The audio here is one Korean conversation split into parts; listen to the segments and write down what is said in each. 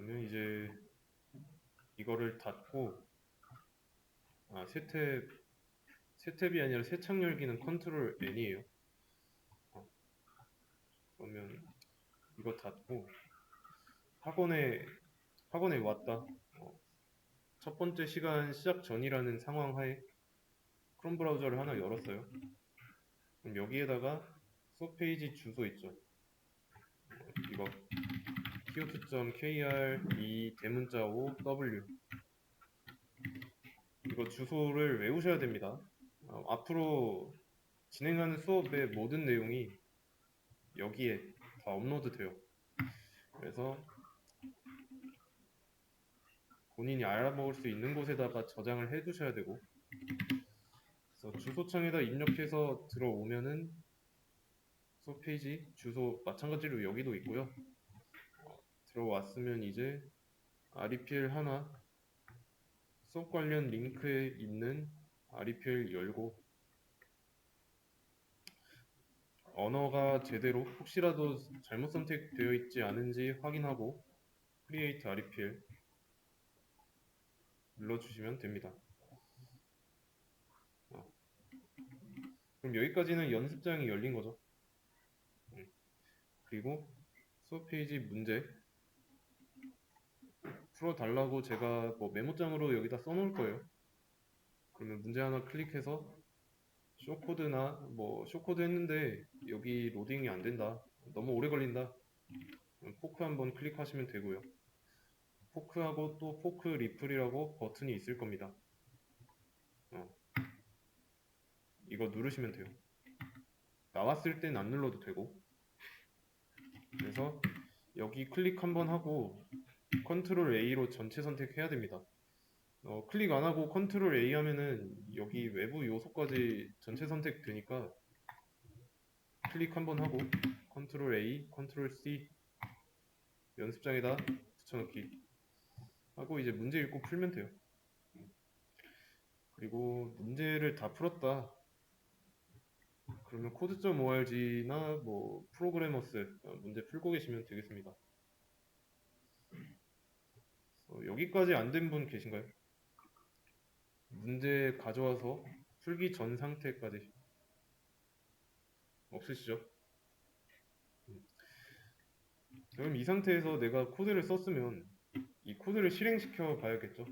그러면 이제 이거를 닫고, 새 탭이 아니라 새 창 열기는 컨트롤 N이에요. 그러면 이거 닫고 학원에 왔다. 첫 번째 시간 시작 전이라는 상황 하에 크롬 브라우저를 하나 열었어요. 그럼 여기에다가 수업 페이지 주소 있죠. 이거 q2.kr 이 대문자 5w 이거 주소를 외우셔야 됩니다. 앞으로 진행하는 수업의 모든 내용이 여기에 다 업로드 돼요. 그래서 본인이 알아먹을 수 있는 곳에다가 저장을 해 두셔야 되고, 그래서 주소창에다 입력해서 들어오면은 수업 페이지 주소 마찬가지로 여기도 있고요. 들어왔으면 이제 REPL 하나 수업 관련 링크에 있는 REPL 열고, 언어가 제대로 혹시라도 잘못 선택되어 있지 않은지 확인하고 Create REPL 눌러주시면 됩니다. 그럼 여기까지는 연습장이 열린 거죠. 그리고 수업 페이지 문제 풀어달라고 제가 뭐 메모장으로 여기다 써놓을 거예요. 그러면 문제 하나 클릭해서 쇼코드나 뭐 쇼코드 했는데 여기 로딩이 안 된다, 너무 오래 걸린다, 포크 한번 클릭하시면 되고요. 포크하고 또 포크 리플이라고 버튼이 있을 겁니다. 이거 누르시면 돼요. 나왔을 땐 안 눌러도 되고. 그래서 여기 클릭 한번 하고 컨트롤 A로 전체 선택해야 됩니다. 클릭 안 하고 컨트롤 A 하면은 여기 외부 요소까지 전체 선택되니까 클릭 한번 하고 컨트롤 A, 컨트롤 C 연습장에다 붙여넣기 하고 이제 문제 읽고 풀면 돼요. 그리고 문제를 다 풀었다 그러면 code.org나 뭐 프로그래머스 문제 풀고 계시면 되겠습니다. 여기까지 안 된 분 계신가요? 문제 가져와서 풀기 전 상태까지 없으시죠? 그럼 이 상태에서 내가 코드를 썼으면 이 코드를 실행시켜 봐야겠죠?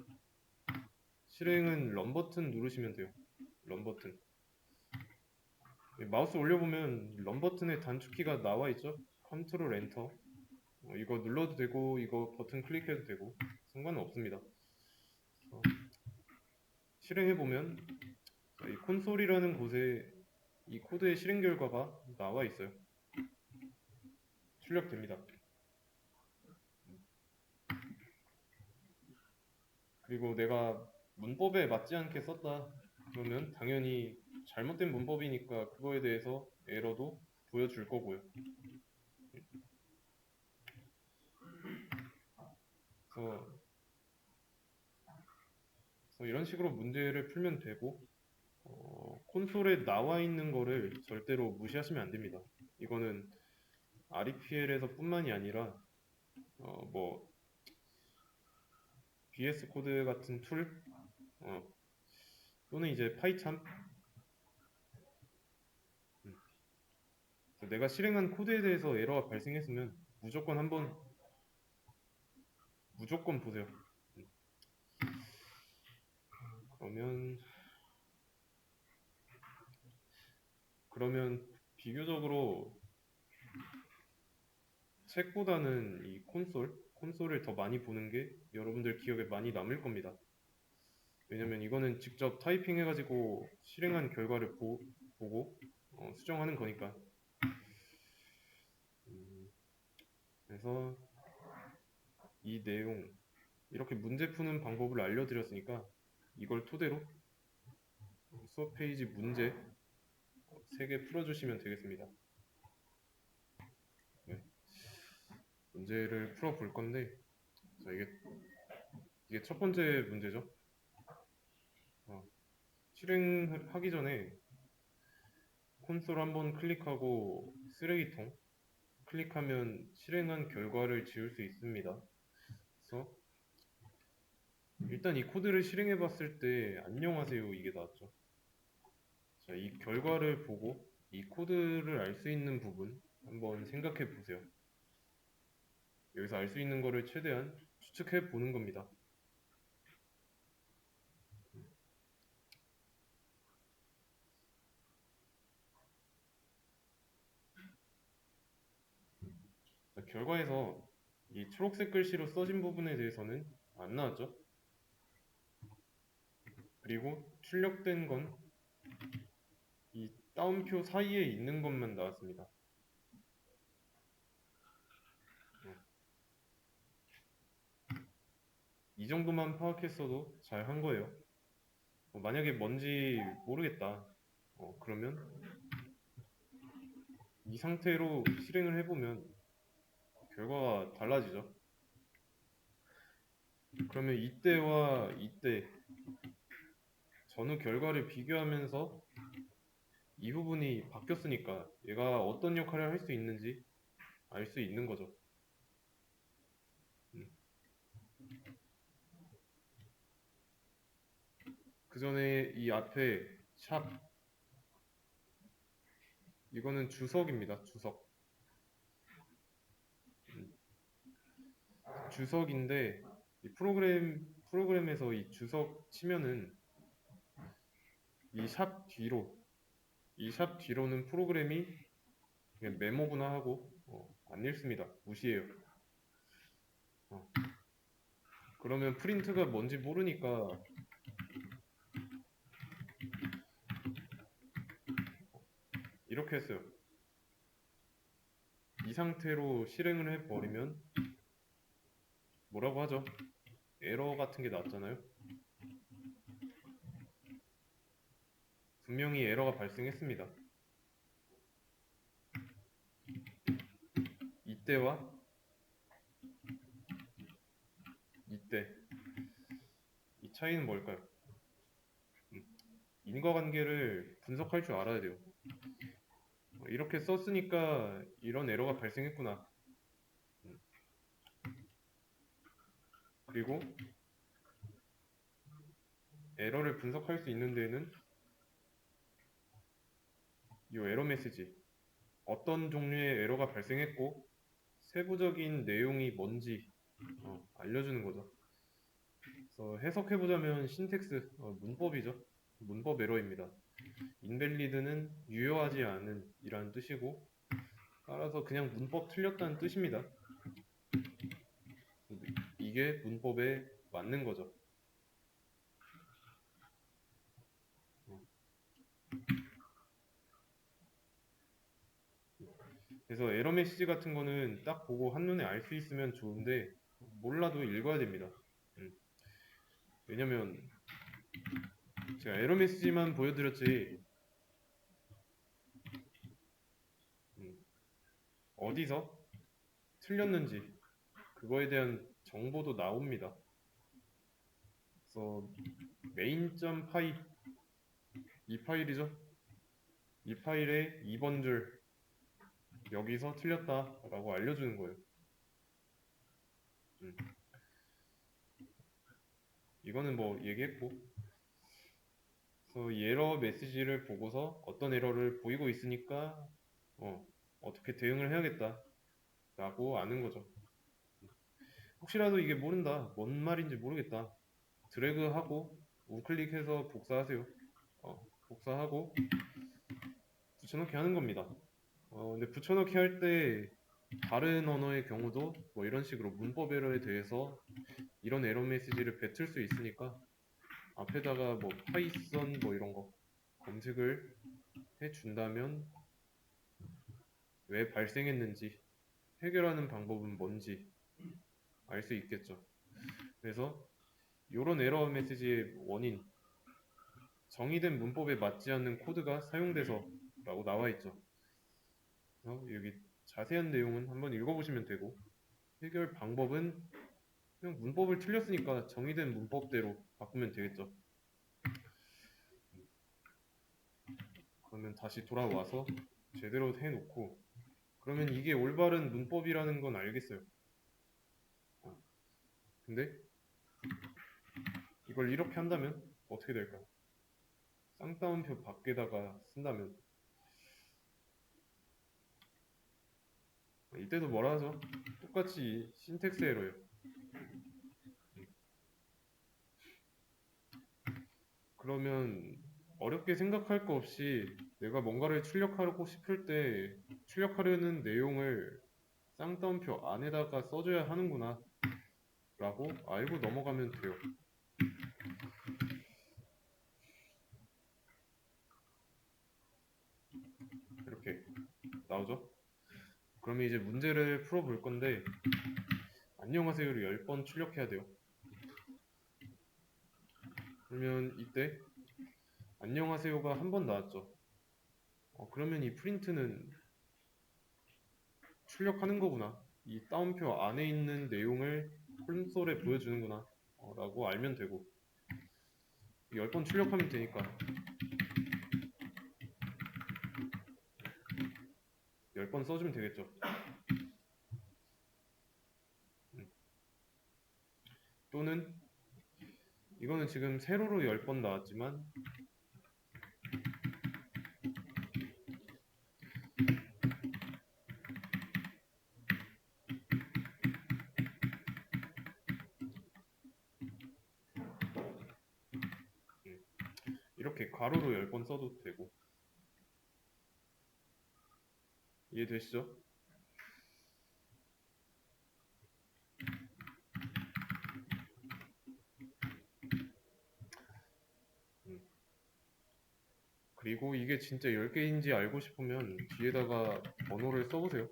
실행은 런 버튼 누르시면 돼요. 런 버튼. 마우스 올려보면 런 버튼의 단축키가 나와 있죠? 컨트롤 엔터. 이거 눌러도 되고 이거 버튼 클릭해도 되고 상관은 없습니다. 실행해보면 이 콘솔이라는 곳에 이 코드의 실행 결과가 나와 있어요. 출력됩니다. 그리고 내가 문법에 맞지 않게 썼다 그러면 당연히 잘못된 문법이니까 그거에 대해서 에러도 보여줄 거고요. 그래서 이런 식으로 문제를 풀면 되고, 콘솔에 나와 있는 거를 절대로 무시하시면 안 됩니다. 이거는 REPL에서 뿐만이 아니라 뭐 VS 코드 같은 툴 또는 이제 파이참 내가 실행한 코드에 대해서 에러가 발생했으면 무조건 보세요. 그러면 비교적으로 책보다는 이 콘솔을 더 많이 보는 게 여러분들 기억에 많이 남을 겁니다. 왜냐면 이거는 직접 타이핑 해가지고 실행한 결과를 보고 수정하는 거니까. 그래서 이 내용 이렇게 문제 푸는 방법을 알려드렸으니까 이걸 토대로 수업 페이지 문제 3개 풀어주시면 되겠습니다. 네. 문제를 풀어볼 건데, 자, 이게 첫 번째 문제죠. 실행하기 전에 콘솔 한번 클릭하고 쓰레기통 클릭하면 실행한 결과를 지울 수 있습니다. 그래서 일단 이 코드를 실행해 봤을 때 안녕하세요 이게 나왔죠. 자, 이 결과를 보고 이 코드를 알 수 있는 부분 한번 생각해 보세요. 여기서 알 수 있는 거를 최대한 추측해 보는 겁니다. 자, 결과에서 이 초록색 글씨로 써진 부분에 대해서는 안 나왔죠. 그리고 출력된 건 이 따옴표 사이에 있는 것만 나왔습니다. 이 정도만 파악했어도 잘 한 거예요. 만약에 뭔지 모르겠다. 그러면 이 상태로 실행을 해보면 결과가 달라지죠. 그러면 이때와 이때 전후 결과를 비교하면서 이 부분이 바뀌었으니까 얘가 어떤 역할을 할 수 있는지 알 수 있는 거죠. 그 전에 이 앞에 샵 이거는 주석입니다. 주석. 주석인데 이 프로그램에서 이 주석 치면은 이 샵 뒤로는 프로그램이 그냥 메모구나 하고 안 읽습니다. 무시해요. 그러면 프린트가 뭔지 모르니까 이렇게 했어요. 이 상태로 실행을 해버리면 뭐라고 하죠? 에러 같은 게 나왔잖아요. 분명히 에러가 발생했습니다. 이때와 이때 이 차이는 뭘까요? 인과관계를 분석할 줄 알아야 돼요. 이렇게 썼으니까 이런 에러가 발생했구나. 그리고 에러를 분석할 수 있는 데에는 이 에러 메시지 어떤 종류의 에러가 발생했고 세부적인 내용이 뭔지 알려주는 거죠. 그래서 해석해보자면 신텍스, 문법이죠. 문법 에러입니다. invalid는 유효하지 않은 이라는 뜻이고 따라서 그냥 문법 틀렸다는 뜻입니다. 이게 문법에 맞는 거죠. 그래서 에러 메시지 같은 거는 딱 보고 한눈에 알 수 있으면 좋은데 몰라도 읽어야 됩니다. 왜냐면 제가 에러 메시지만 보여드렸지 어디서 틀렸는지 그거에 대한 정보도 나옵니다. 그래서 main.py 이 파일이죠. 이 파일의 2번 줄 여기서 틀렸다라고 알려주는 거예요. 이거는 뭐 얘기했고 그래서 이 에러 메시지를 보고서 어떤 에러를 보이고 있으니까 어떻게 대응을 해야겠다 라고 아는 거죠. 혹시라도 이게 모른다 뭔 말인지 모르겠다 드래그하고 우클릭해서 복사하세요. 복사하고 붙여넣기 하는 겁니다. 근데 붙여넣기 할 때 다른 언어의 경우도 뭐 이런 식으로 문법 에러에 대해서 이런 에러 메시지를 뱉을 수 있으니까 앞에다가 뭐 파이썬 뭐 이런 거 검색을 해준다면 왜 발생했는지 해결하는 방법은 뭔지 알 수 있겠죠. 그래서 이런 에러 메시지의 원인 정의된 문법에 맞지 않는 코드가 사용돼서 라고 나와 있죠. 여기 자세한 내용은 한번 읽어보시면 되고 해결 방법은 그냥 문법을 틀렸으니까 정의된 문법대로 바꾸면 되겠죠. 그러면 다시 돌아와서 제대로 해놓고 그러면 이게 올바른 문법이라는 건 알겠어요. 근데 이걸 이렇게 한다면 어떻게 될까요? 쌍따옴표 밖에다가 쓴다면 이때도 뭐라 하죠? 똑같이 신텍스 에러예요. 그러면 어렵게 생각할 거 없이 내가 뭔가를 출력하고 싶을 때 출력하려는 내용을 쌍따옴표 안에다가 써줘야 하는구나 라고 알고 넘어가면 돼요. 이렇게 나오죠? 그러면 이제 문제를 풀어볼 건데 안녕하세요를 10번 출력해야 돼요. 그러면 이때 안녕하세요가 한 번 나왔죠. 그러면 이 프린트는 출력하는 거구나. 이 따옴표 안에 있는 내용을 콘솔에 보여주는구나 라고 알면 되고 10번 출력하면 되니까 10번 써주면 되겠죠. 또는 이거는 지금 세로로 10번 나왔지만 이렇게 가로로 10번 써도 되고 이해되시죠? 음. 그리고 이게 진짜 10개인지 알고 싶으면 뒤에다가 번호를 써보세요.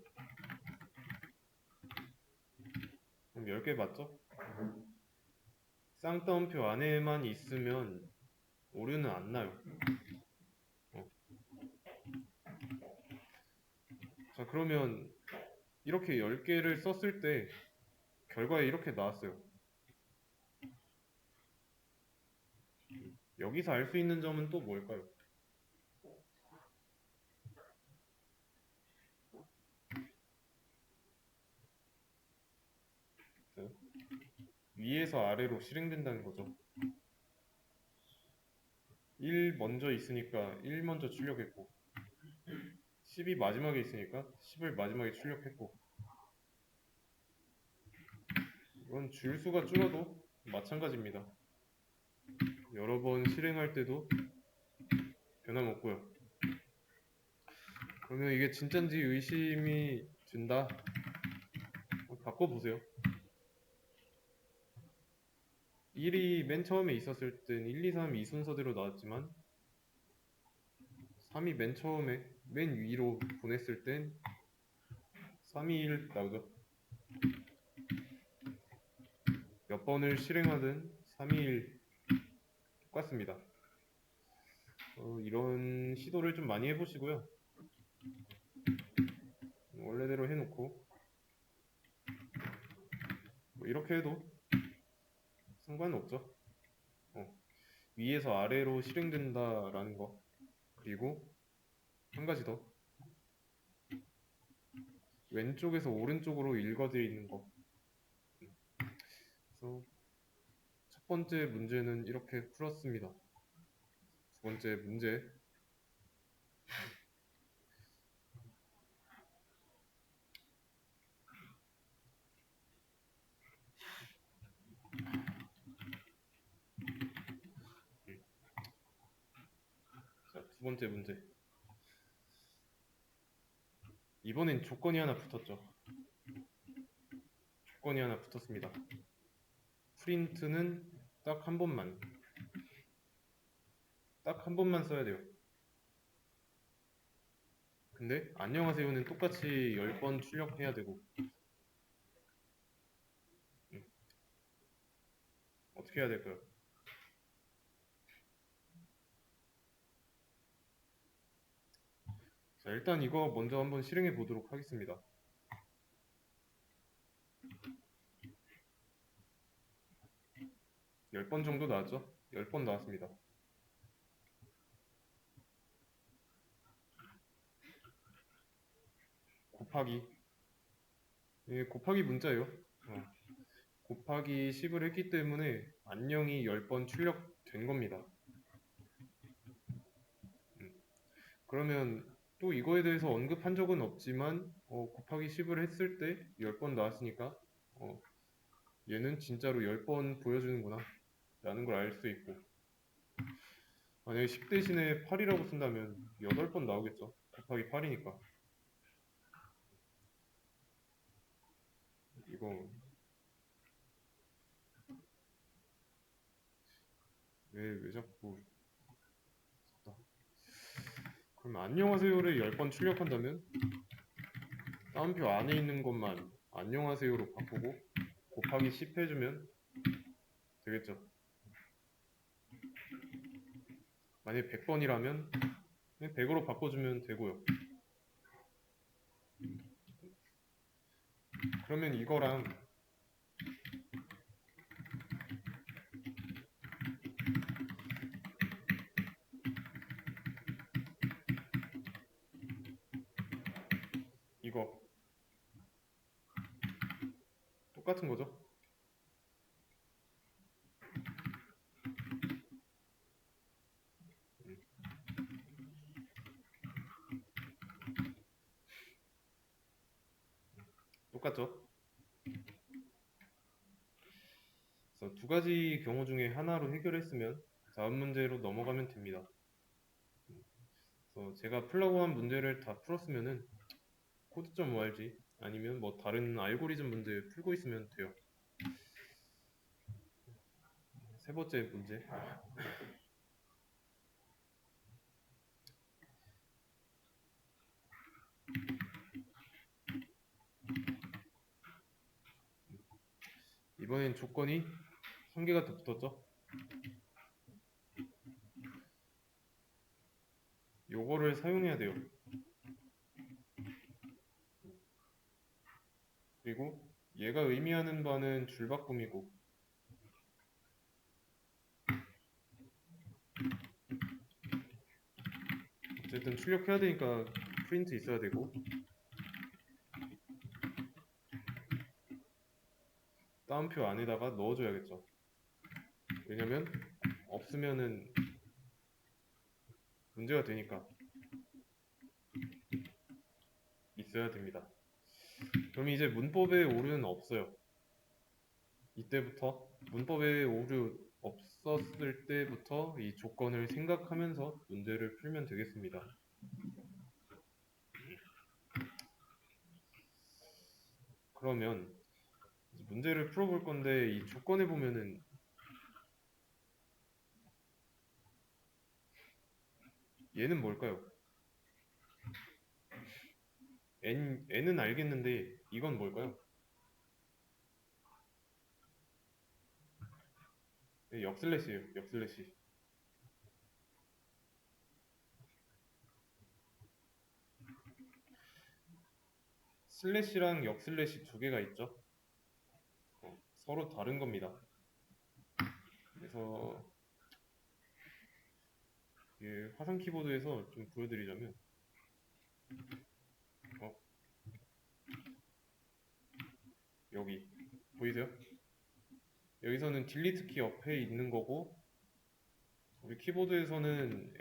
그럼 10개 맞죠? 쌍따옴표 안에만 있으면 오류는 안 나요. 자, 그러면 이렇게 10개를 썼을 때 결과에 이렇게 나왔어요. 여기서 알 수 있는 점은 또 뭘까요? 자, 위에서 아래로 실행된다는 거죠. 1 먼저 있으니까 1 먼저 출력했고 10이 마지막에 있으니까 10을 마지막에 출력했고 이건 줄수가 줄어도 마찬가지입니다. 여러 번 실행할 때도 변함없고요. 그러면 이게 진짠지 의심이 든다? 바꿔보세요. 1이 맨 처음에 있었을 땐 1, 2, 3, 이 순서대로 나왔지만 3이 맨 처음에 맨 위로 보냈을 땐 3, 2, 1 나오죠. 몇 번을 실행하든 3, 2, 1 똑같습니다. 이런 시도를 좀 많이 해보시고요. 원래대로 해놓고 뭐 이렇게 해도 상관은 없죠. 위에서 아래로 실행된다라는 거. 그리고 한 가지 더. 왼쪽에서 오른쪽으로 읽어져 있는 거. 그래서 첫 번째 문제는 이렇게 풀었습니다. 두 번째 문제. 자, 두 번째 문제. 이번엔 조건이 하나 붙었죠. 조건이 하나 붙었습니다. 프린트는 딱 한 번만. 딱 한 번만 써야 돼요. 근데 안녕하세요는 똑같이 10번 출력해야 되고 어떻게 해야 될까요? 자, 일단 이거 먼저 한번 실행해 보도록 하겠습니다. 10번 정도 나왔죠? 10번 나왔습니다. 곱하기. 예, 곱하기 문자예요. 곱하기 10을 했기 때문에 안녕이 10번 출력된 겁니다. 그러면 또 이거에 대해서 언급한 적은 없지만 곱하기 10을 했을 때 10번 나왔으니까 얘는 진짜로 10번 보여주는구나 라는 걸 알 수 있고, 만약에 10 대신에 8이라고 쓴다면 8번 나오겠죠. 곱하기 8이니까. 이거 왜 자꾸 썼다. 그럼 안녕하세요를 10번 출력한다면 따옴표 안에 있는 것만 안녕하세요로 바꾸고 곱하기 10 해주면 되겠죠. 만약에 100번이라면 100으로 바꿔주면 되고요. 그러면 이거랑 이거 똑같은 거죠. 똑같죠. 그래서 두 가지 경우 중에 하나로 해결했으면 다음 문제로 넘어가면 됩니다. 그래서 제가 풀라고 한 문제를 다 풀었으면은 code.org 아니면 뭐 다른 알고리즘 문제 풀고 있으면 돼요. 세 번째 문제. 이번엔 조건이 한 개가 더 붙었죠. 요거를 사용해야 돼요. 그리고 얘가 의미하는 바는 줄바꿈이고, 어쨌든 출력해야 되니까 프린트 있어야 되고, 따옴표 안에다가 넣어줘야겠죠. 왜냐면 없으면은 문제가 되니까 있어야 됩니다. 그럼 이제 문법에 오류는 없어요. 이때부터 문법에 오류 없었을 때부터 이 조건을 생각하면서 문제를 풀면 되겠습니다. 그러면 문제를 풀어볼 건데 이 조건에 보면은 얘는 뭘까요? n은 알겠는데 이건 뭘까요? 역슬래시예요. 역슬래시. 슬래시랑 역슬래시 두 개가 있죠. 서로 다른 겁니다. 그래서 화상 키보드에서 좀 보여드리자면 어, 여기 보이세요? 여기서는 딜리트 키 옆에 있는 거고, 우리 키보드에서는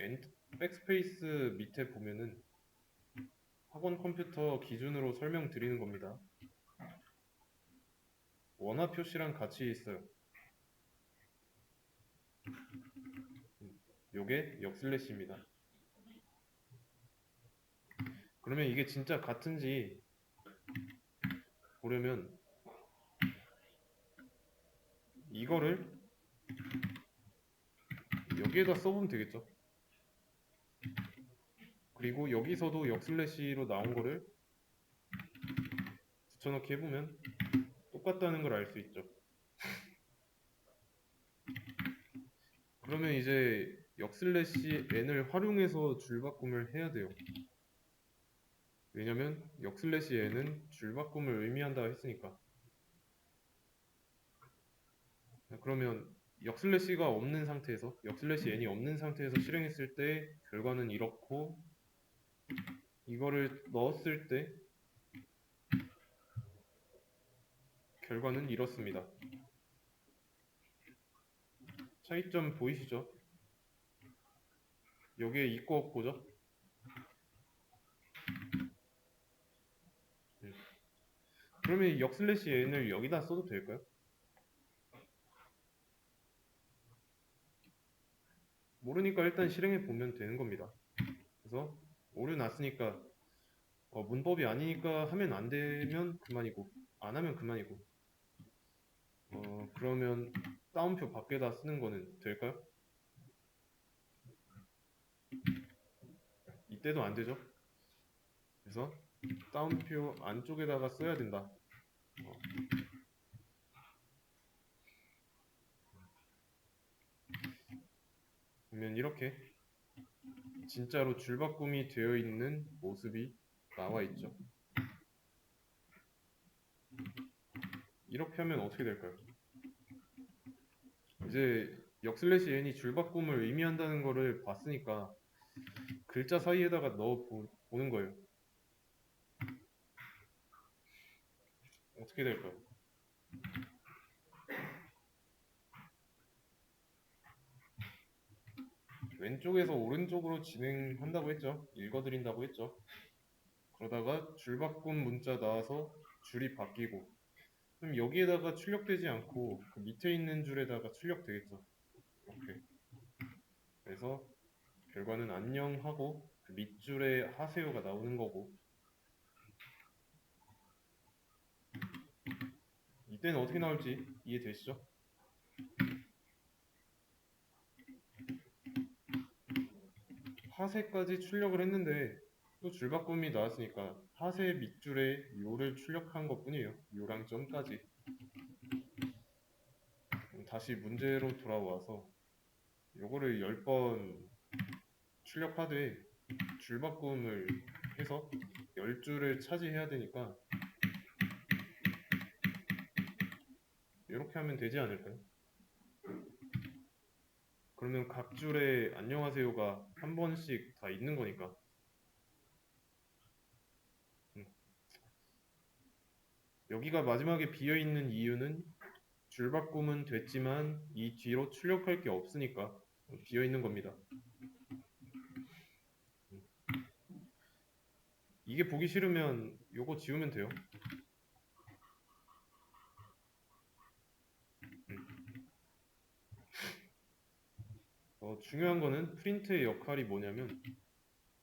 백스페이스 밑에 보면은 학원 컴퓨터 기준으로 설명드리는 겁니다. 원화 표시랑 같이 있어요. 요게 역슬래시입니다. 그러면 이게 진짜 같은지 보려면 이거를 여기에다 써보면 되겠죠. 그리고 여기서도 역슬래시로 나온 거를 붙여넣기 해보면 똑같다는 걸 알 수 있죠. 그러면 이제 역슬래시 n을 활용해서 줄바꿈을 해야 돼요. 왜냐면 역슬래시 n은 줄바꿈을 의미한다 했으니까. 그러면 역슬래시가 없는 상태에서, 역슬래시 n이 없는 상태에서 실행했을 때 결과는 이렇고, 이거를 넣었을 때 결과는 이렇습니다. 차이점 보이시죠? 여기에 있고 없고죠? 그러면 이 역슬래시 n을 여기다 써도 될까요? 모르니까 일단 실행해 보면 되는 겁니다. 그래서 오류 났으니까 문법이 아니니까 하면 안 되면 그만이고 안 하면 그만이고 그러면 따옴표 밖에다 쓰는 거는 될까요? 이때도 안 되죠. 그래서 따옴표 안쪽에다가 써야 된다. 그러면 이렇게 진짜로 줄바꿈이 되어 있는 모습이 나와 있죠. 이렇게 하면 어떻게 될까요? 이제 역슬래시 n이 줄바꿈을 의미한다는 거를 봤으니까 글자 사이에다가 넣어 보는 거예요. 어떻게 될까요? 왼쪽에서 오른쪽으로 진행한다고 했죠. 읽어드린다고 했죠. 그러다가 줄바꿈 문자 나와서 줄이 바뀌고 그럼 여기에다가 출력되지 않고 그 밑에 있는 줄에다가 출력되겠죠. 이렇게. 그래서 결과는 안녕 하고 그 밑줄에 하세요가 나오는 거고 이때는 어떻게 나올지 이해되시죠? 하세까지 출력을 했는데 또 줄바꿈이 나왔으니까 하세 밑줄에 요를 출력한 것 뿐이에요. 요랑 점까지. 다시 문제로 돌아와서 요거를 10번 출력하되 줄바꿈을 해서 10줄을 차지해야 되니까 이렇게 하면 되지 않을까요? 그러면 각 줄에 안녕하세요가 한 번씩 다 있는 거니까 여기가 마지막에 비어있는 이유는 줄바꿈은 됐지만 이 뒤로 출력할 게 없으니까 비어있는 겁니다. 이게 보기 싫으면 요거 지우면 돼요. 중요한 거는 프린트의 역할이 뭐냐면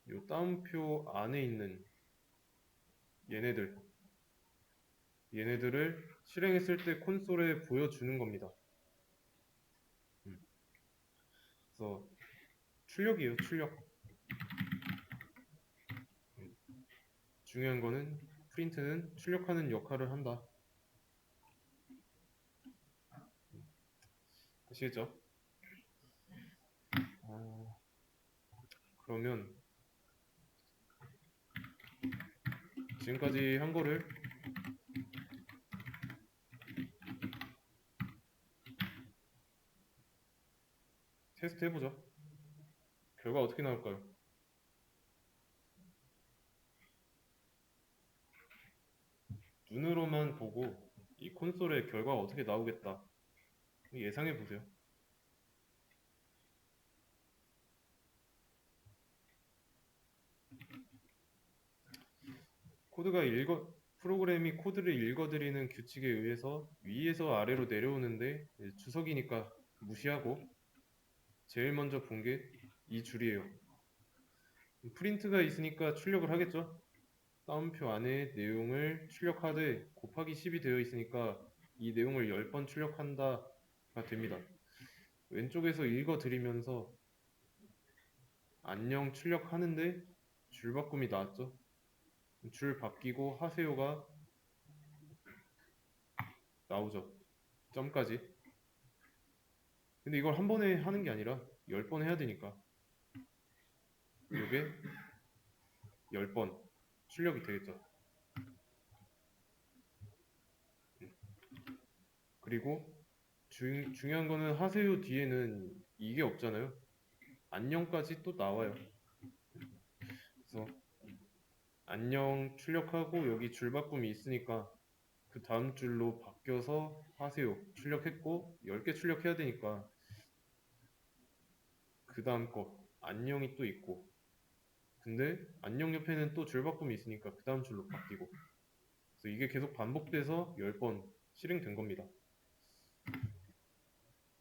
요 따옴표 안에 있는 얘네들을 실행했을 때 콘솔에 보여주는 겁니다. 그래서 출력이에요, 출력. 중요한 거는 프린트는 출력하는 역할을 한다. 아시겠죠? 그러면 지금까지 한 거를 테스트 해보죠. 결과 어떻게 나올까요? 눈으로만 보고 이 콘솔의 결과가 어떻게 나오겠다 예상해 보세요. 프로그램이 코드를 읽어드리는 규칙에 의해서 위에서 아래로 내려오는데 주석이니까 무시하고 제일 먼저 본 게 이 줄이에요. 프린트가 있으니까 출력을 하겠죠. 따옴표 안에 내용을 출력하되 곱하기 10이 되어 있으니까 이 내용을 10번 출력한다가 됩니다. 왼쪽에서 읽어드리면서 안녕 출력하는데 줄바꿈이 나왔죠. 줄 바뀌고 하세요가 나오죠. 점까지. 근데 이걸 한 번에 하는 게 아니라 10번 해야 되니까 이게 10번 출력이 되겠죠. 그리고 중요한 거는 하세요 뒤에는 이게 없잖아요. 안녕까지 또 나와요. 그래서 안녕 출력하고 여기 줄바꿈이 있으니까 그 다음 줄로 바뀌어서 하세요. 출력했고 10개 출력해야 되니까 그 다음 거 안녕이 또 있고 근데 안녕 옆에는 또 줄바꿈이 있으니까 그 다음 줄로 바뀌고 그래서 이게 계속 반복돼서 10번 실행된 겁니다.